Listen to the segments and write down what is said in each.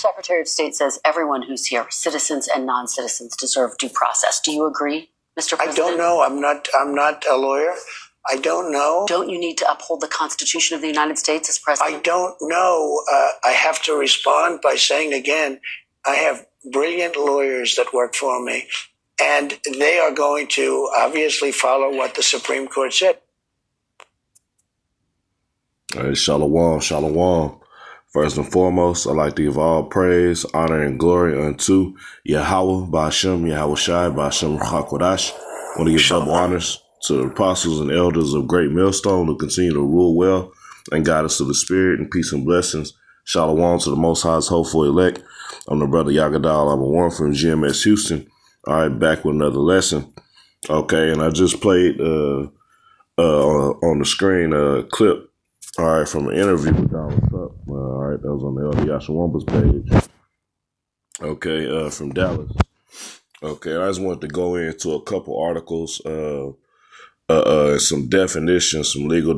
Secretary of State says everyone who's here, citizens and non-citizens, deserve due process. Do you agree, Mr. President? I don't know. I'm not a lawyer. I don't know. Don't you need to uphold the Constitution of the United States as president? I don't know. I have to respond by saying again, I have brilliant lawyers that work for me, and they are going to obviously follow what the Supreme Court said. Hey, Shalom, Shalom. First and foremost, I'd like to give all praise, honor, and glory unto Yahweh, Ba'ashem, Yahweh Shai, Ba'ashem, Ruach. I want to give double honors to the apostles and elders of Great Millstone who continue to rule well and guide us to the spirit and peace and blessings. Shalom to the Most High's hopeful elect. I'm the brother Yagadal. I'm a Warren from GMS Houston. All right, back with another lesson. Okay, and I just played on the screen a clip. All right, from an interview with Donald Trump. All right, that was on the Elder Yashawampa's page. Okay, from Dallas. Okay, I just wanted to go into a couple articles, some definitions, some legal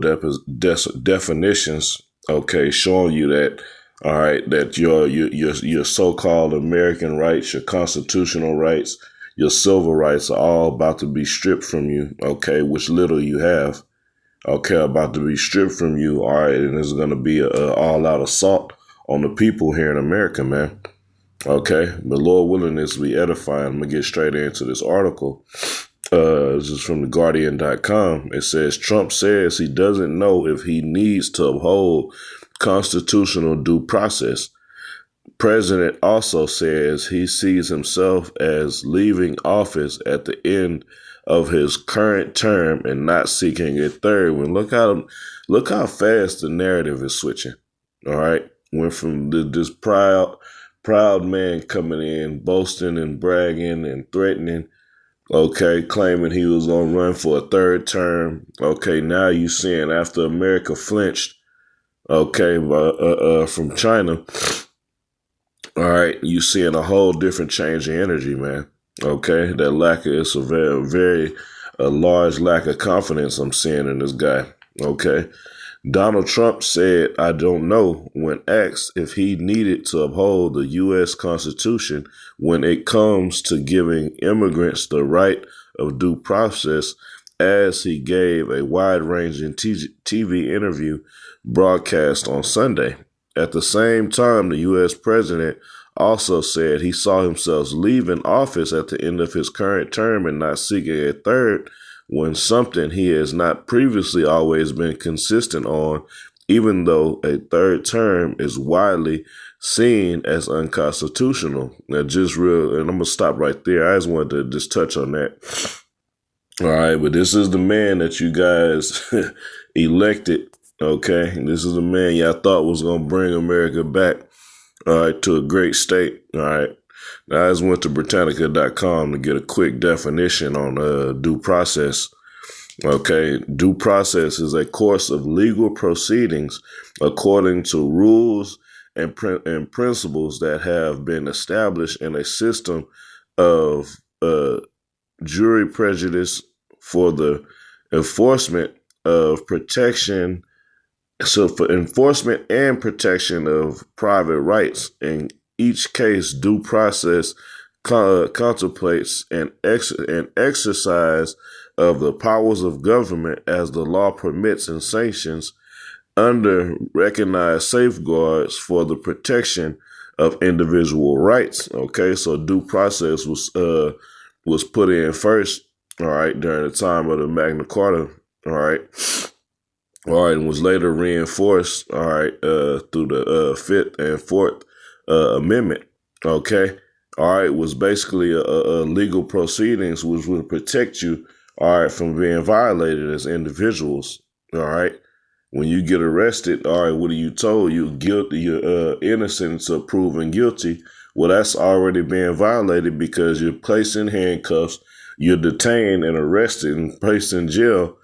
definitions. Okay, showing you that, all right, that your so-called American rights, your constitutional rights, your civil rights are all about to be stripped from you. Okay, which little you have. Okay, about to be stripped from you. All right, and there's going to be a all-out assault on the people here in America, man. Okay, but Lord willing, this will be edifying. I'm going to get straight into this article. This is from TheGuardian.com. It says, Trump says he doesn't know if he needs to uphold constitutional due process. President also says he sees himself as leaving office at the end of his current term and not seeking a third one. Look how fast the narrative is switching. All right, went from this proud man coming in, boasting and bragging and threatening. Okay, claiming he was gonna run for a third term. Okay, now you seeing after America flinched. Okay, from China. All right, you seeing a whole different change in energy, man. Okay, that lack of, it's a very large lack of confidence I'm seeing in this guy. Okay, Donald Trump said, I don't know, when asked if he needed to uphold the U.S. Constitution when it comes to giving immigrants the right of due process, as he gave a wide-ranging TV interview broadcast on Sunday. At the same time, the U.S. president also said he saw himself leaving office at the end of his current term and not seeking a third one, something he has not previously always been consistent on, even though a third term is widely seen as unconstitutional. Now, and I'm going to stop right there. I just wanted to just touch on that. All right, but this is the man that you guys elected. Okay, this is the man y'all thought was going to bring America back, all right, to a great state. All right. Now, I just went to Britannica.com to get a quick definition on due process. Okay. Due process is a course of legal proceedings according to rules and principles that have been established in a system of jury prejudice for the enforcement of protection. So for enforcement and protection of private rights, in each case, due process contemplates an exercise of the powers of government as the law permits and sanctions under recognized safeguards for the protection of individual rights. Okay, so due process was put in first, all right, during the time of the Magna Carta, all right. All right, and was later reinforced, all right, through the Fifth and Fourth Amendment. Okay, all right, was basically a legal proceedings which would protect you, all right, from being violated as individuals. All right, when you get arrested, all right, what are you told? You're guilty, you're innocent until proven guilty. Well, that's already being violated because you're placed in handcuffs, you're detained and arrested and placed in jail.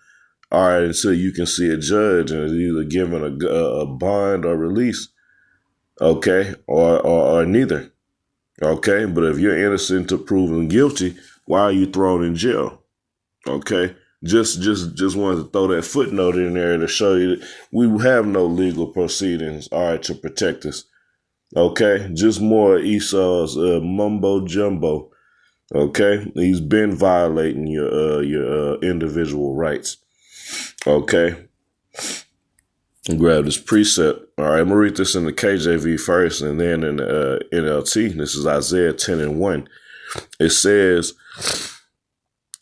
All right, until you can see a judge and either given a bond or release, okay, or neither, okay. But if you're innocent to proven guilty, why are you thrown in jail? Okay, just wanted to throw that footnote in there to show you that we have no legal proceedings, all right, to protect us. Okay, just more Esau's mumbo jumbo. Okay, he's been violating your individual rights. Okay, grab this precept. All right, I'm gonna read this in the KJV first, and then in the NLT. This is Isaiah 10:1. It says,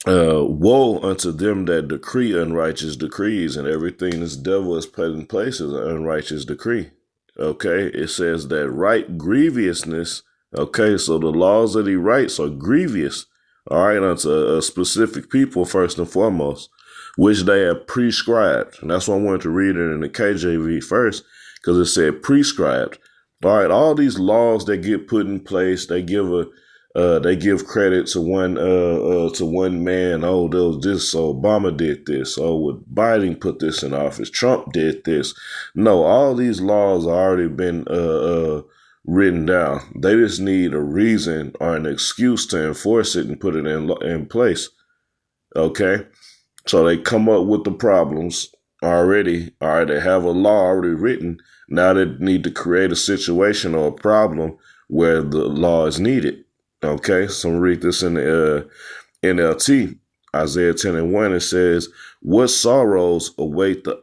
"Woe unto them that decree unrighteous decrees, and everything this devil has put in place is an unrighteous decree." Okay, it says that right grievousness. Okay, so the laws that he writes are grievous. All right, unto a specific people first and foremost, which they have prescribed. And that's why I wanted to read it in the KJV first, because it said prescribed. All right, all these laws that get put in place, they give credit to one man. Oh, there was this. So Obama did this. Oh, would Biden put this in office? Trump did this. No, all these laws already been written down. They just need a reason or an excuse to enforce it and put it in place. Okay, so they come up with the problems already. All right, they have a law already written. Now they need to create a situation or a problem where the law is needed. Okay, so I'm read this in the NLT, Isaiah 10:1. It says, "What sorrows await the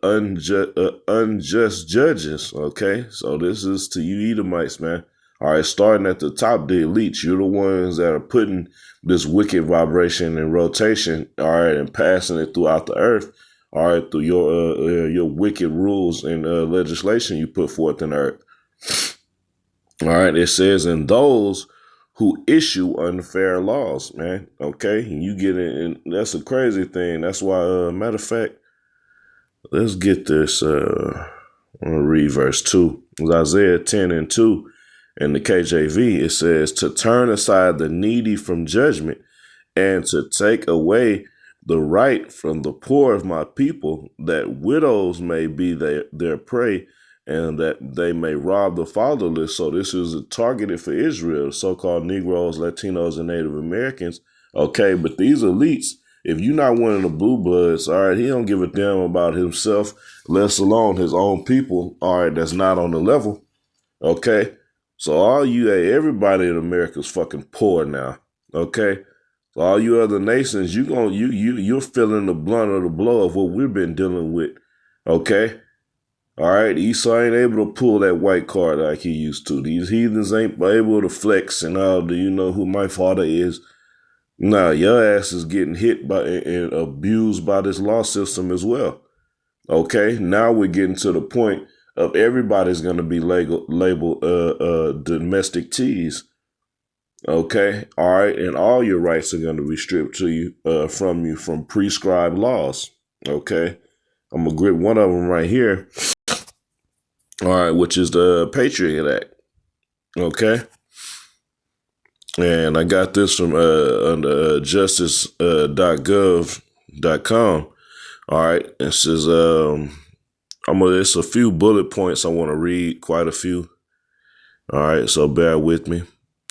unjust judges?" Okay, so this is to you Edomites, man. All right, starting at the top, the elites. You're the ones that are putting this wicked vibration in rotation. All right, and passing it throughout the earth. All right, through your wicked rules and legislation you put forth in the earth. All right, it says, "And those who issue unfair laws," man. Okay, and you get it, and that's a crazy thing. That's why, matter of fact, let's get this. I'm gonna read verse 2. It's Isaiah 10:2 in the KJV. It says, "To turn aside the needy from judgment, and to take away the right from the poor of my people, that widows may be their prey, and that they may rob the fatherless." So this is targeted for Israel, so-called Negroes, Latinos, and Native Americans. Okay, but these elites, if you're not one of the blue bloods, all right, he don't give a damn about himself, let alone his own people, all right, that's not on the level. Okay, so everybody in America is fucking poor now. Okay, so all you other nations, you're feeling the blunt of the blow of what we've been dealing with. Okay. All right, Esau ain't able to pull that white card like he used to. These heathens ain't able to flex and all. Do you know who my father is? Nah, your ass is getting hit by and abused by this law system as well. Okay, now we're getting to the point of everybody's going to be labeled domestic tease. Okay, all right, and all your rights are going to be stripped to you from prescribed laws. Okay, I'm gonna grip one of them right here. All right, which is the Patriot Act. Okay. And I got this from justice.gov.com. All right. It says, it's a few bullet points I want to read, quite a few. All right, so bear with me.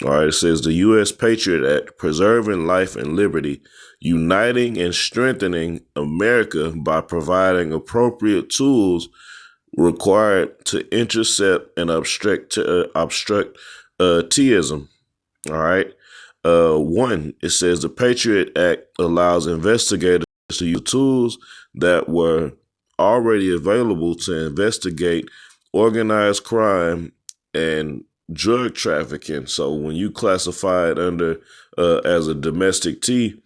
All right, it says the U.S. Patriot Act, preserving life and liberty, uniting and strengthening America by providing appropriate tools required to intercept and obstruct theism. All right. 1, it says the Patriot Act allows investigators to use tools that were already available to investigate organized crime and drug trafficking. So when you classify it under as a domestic T,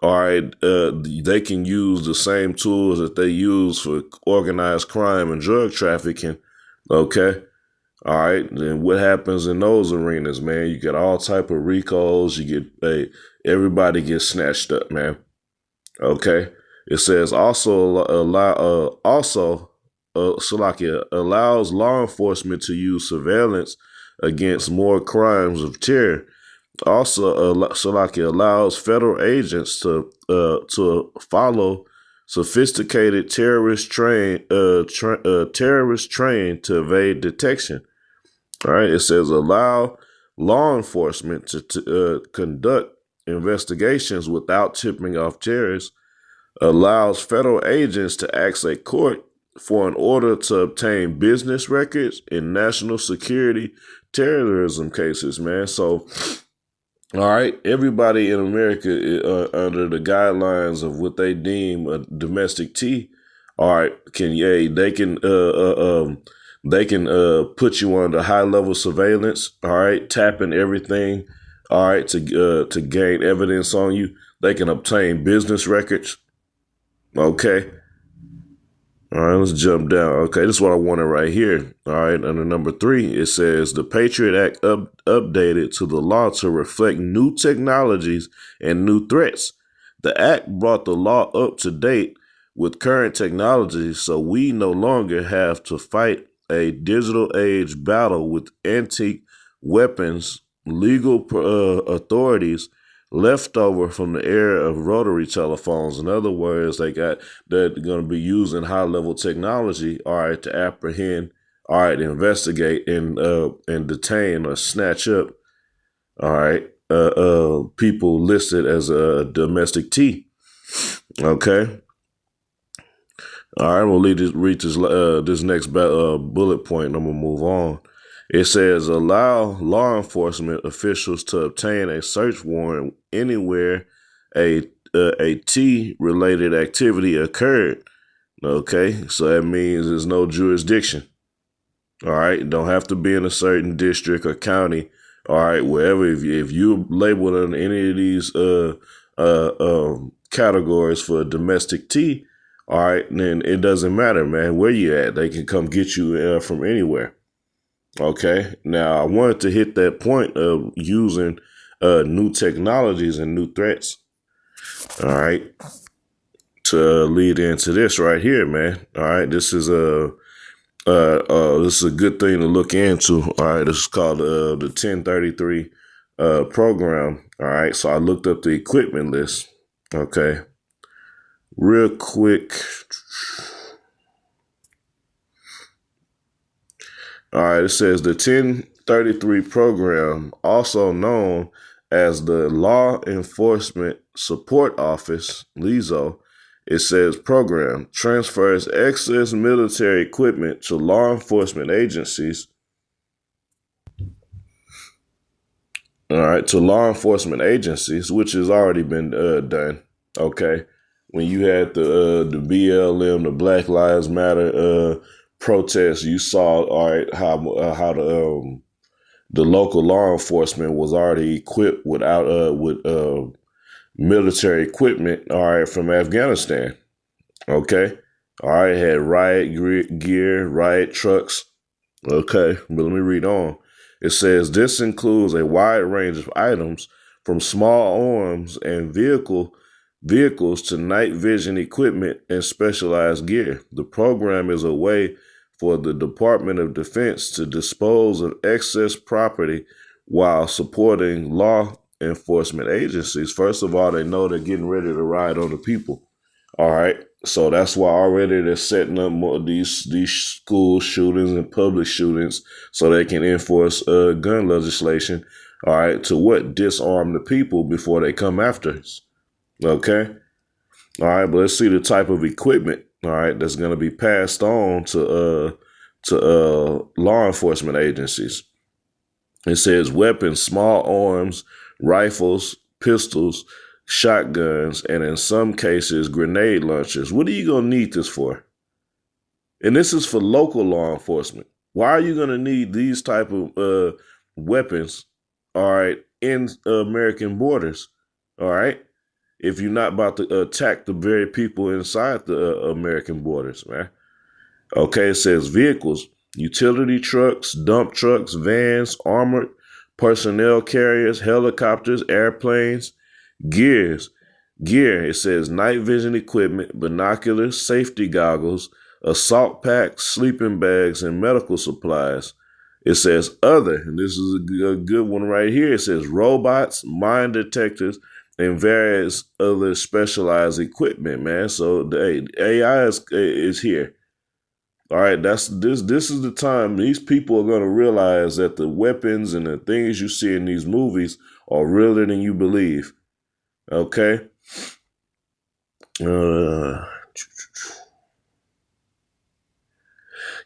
all right, they can use the same tools that they use for organized crime and drug trafficking. Okay. All right. Then what happens in those arenas, man? You get all type of RICOs. You get everybody gets snatched up, man. Okay. It says Salakia allows law enforcement to use surveillance against more crimes of terror. Also, Salakia allows federal agents to follow sophisticated terrorist trained to evade detection. All right, it says allow law enforcement to conduct investigations without tipping off terrorists. Allows federal agents to ask a court for an order to obtain business records and national security terrorism cases, man. So, all right, everybody in America under the guidelines of what they deem a domestic T, all right, they can put you under high level surveillance, all right, tapping everything, all right, to gain evidence on you. They can obtain business records, okay. All right, let's jump down. Okay, this is what I wanted right here. All right, under number 3, it says the Patriot Act updated to the law to reflect new technologies and new threats. The act brought the law up to date with current technologies, so we no longer have to fight a digital age battle with antique weapons, legal authorities left over from the era of rotary telephones. In other words, they're going to be using high level technology, all right, to apprehend, all right, investigate and detain or snatch up, all right, people listed as a domestic T. Okay. All right, we'll read this next bullet point, and I'm gonna move on. It says allow law enforcement officials to obtain a search warrant anywhere a T-related activity occurred. Okay, so that means there's no jurisdiction. All right, don't have to be in a certain district or county. All right, wherever if you labeled on any of these categories for domestic T, all right, then it doesn't matter, man, where you at. They can come get you from anywhere. Okay, now I wanted to hit that point of using new technologies and new threats, all right, to lead into this right here, man. All right, this is a good thing to look into. All right, this is called the 1033 program. All right, so I looked up the equipment list. Okay, real quick. All right, it says the 1033 program, also known as the Law Enforcement Support Office, LESO, it says program transfers excess military equipment to law enforcement agencies. All right, to law enforcement agencies, which has already been done. Okay, when you had the BLM, the Black Lives Matter protests, you saw, all right, how the local law enforcement was already equipped with military equipment, all right, from Afghanistan. Okay, all right, had riot gear, riot trucks. Okay, but let me read on. It says this includes a wide range of items from small arms and vehicles to night vision equipment and specialized gear. The program is a way for the Department of Defense to dispose of excess property while supporting law enforcement agencies. First of all, they know they're getting ready to ride on the people. All right. So that's why already they're setting up more of these school shootings and public shootings so they can enforce gun legislation. All right. To what? Disarm the people before they come after us. Okay. All right. But let's see the type of equipment, all right, that's going to be passed on to law enforcement agencies. It says weapons, small arms, rifles, pistols, shotguns, and in some cases, grenade launchers. What are you going to need this for? And this is for local law enforcement. Why are you going to need these type of weapons, all right, in American borders, all right, if you're not about to attack the very people inside the American borders, man? Okay, it says vehicles, utility trucks, dump trucks, vans, armored personnel carriers, helicopters, airplanes, gear. It says night vision equipment, binoculars, safety goggles, assault packs, sleeping bags, and medical supplies. It says other, and this is a good one right here. It says robots, mine detectors, and various other specialized equipment, man. So the AI is here. All right, this is the time these people are going to realize that the weapons and the things you see in these movies are realer than you believe. Okay.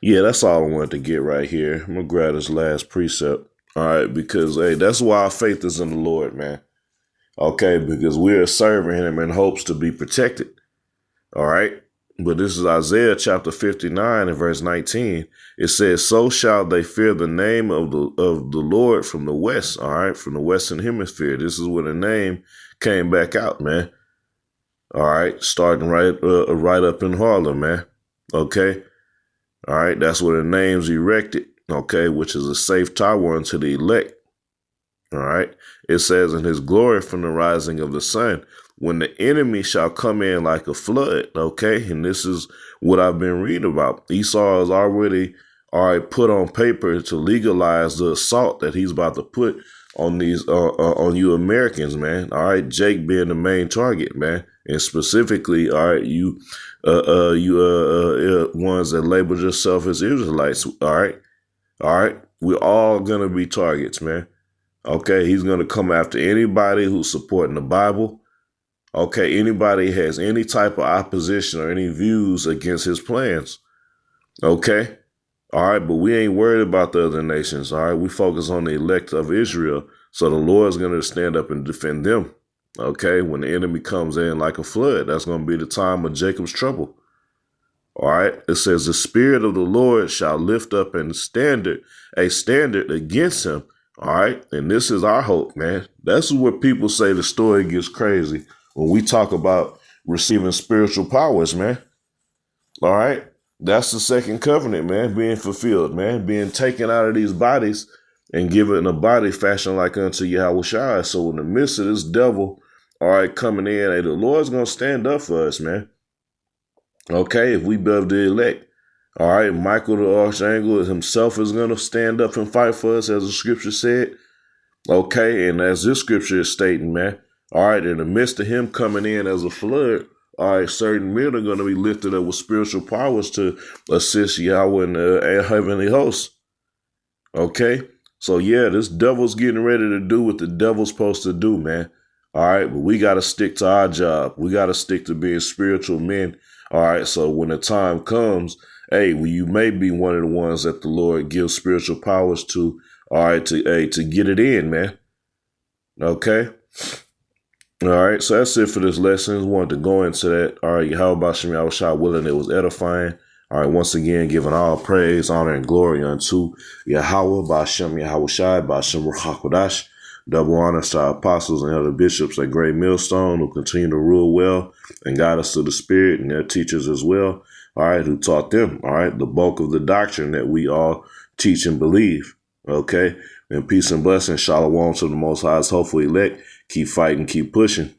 Yeah, that's all I wanted to get right here. I'm gonna grab this last precept. All right, because hey, that's why our faith is in the Lord, man. Okay, because we're serving him in hopes to be protected. All right. But this is Isaiah chapter 59 and verse 19. It says, so shall they fear the name of the Lord from the west. All right. From the Western hemisphere. This is where the name came back out, man. All right. Starting right up in Harlem, man. Okay. All right. That's where the name's erected. Okay. Which is a safe tower unto the elect. All right. It says, in his glory from the rising of the sun, when the enemy shall come in like a flood. Okay. And this is what I've been reading about. Esau has already put on paper to legalize the assault that he's about to put on these on you Americans, man. All right. Jake being the main target, man. And specifically, all right, you ones that label yourself as Israelites. All right. All right. We're all going to be targets, man. Okay, he's going to come after anybody who's supporting the Bible. Okay, anybody has any type of opposition or any views against his plans. Okay, all right, but we ain't worried about the other nations. All right, we focus on the elect of Israel. So the Lord's going to stand up and defend them. Okay, when the enemy comes in like a flood, that's going to be the time of Jacob's trouble. All right, it says the Spirit of the Lord shall lift up a standard against him. All right. And this is our hope, man. That's where people say the story gets crazy when we talk about receiving spiritual powers, man. All right. That's the second covenant, man, being fulfilled, man, being taken out of these bodies and given a body fashioned like unto Yahushua. So in the midst of this devil, all right, coming in, hey, the Lord's going to stand up for us, man. Okay. If we be of the elect. All right, Michael the Archangel himself is going to stand up and fight for us, as the scripture said. Okay, and as this scripture is stating, man, all right, in the midst of him coming in as a flood, all right, certain men are going to be lifted up with spiritual powers to assist Yahweh and the heavenly hosts. Okay, so yeah, this devil's getting ready to do what the devil's supposed to do, man. All right, but we got to stick to our job. We got to stick to being spiritual men. All right, so when the time comes, hey, well, you may be one of the ones that the Lord gives spiritual powers to, all right, to get it in, man. Okay. All right. So that's it for this lesson. I wanted to go into that. All right. How about Shem Yahushua willing? It was edifying. All right. Once again, giving all praise, honor, and glory unto Yahweh, Ba'Shem Yahushua, Ba'Shem Ruach HaKodesh. Double honors to our apostles and other bishops at Great Millstone who continue to rule well and guide us to the Spirit, and their teachers as well. All right, who taught them, all right, the bulk of the doctrine that we all teach and believe, okay? And peace and blessings, shalom to the Most High's hopeful elect. Keep fighting, keep pushing.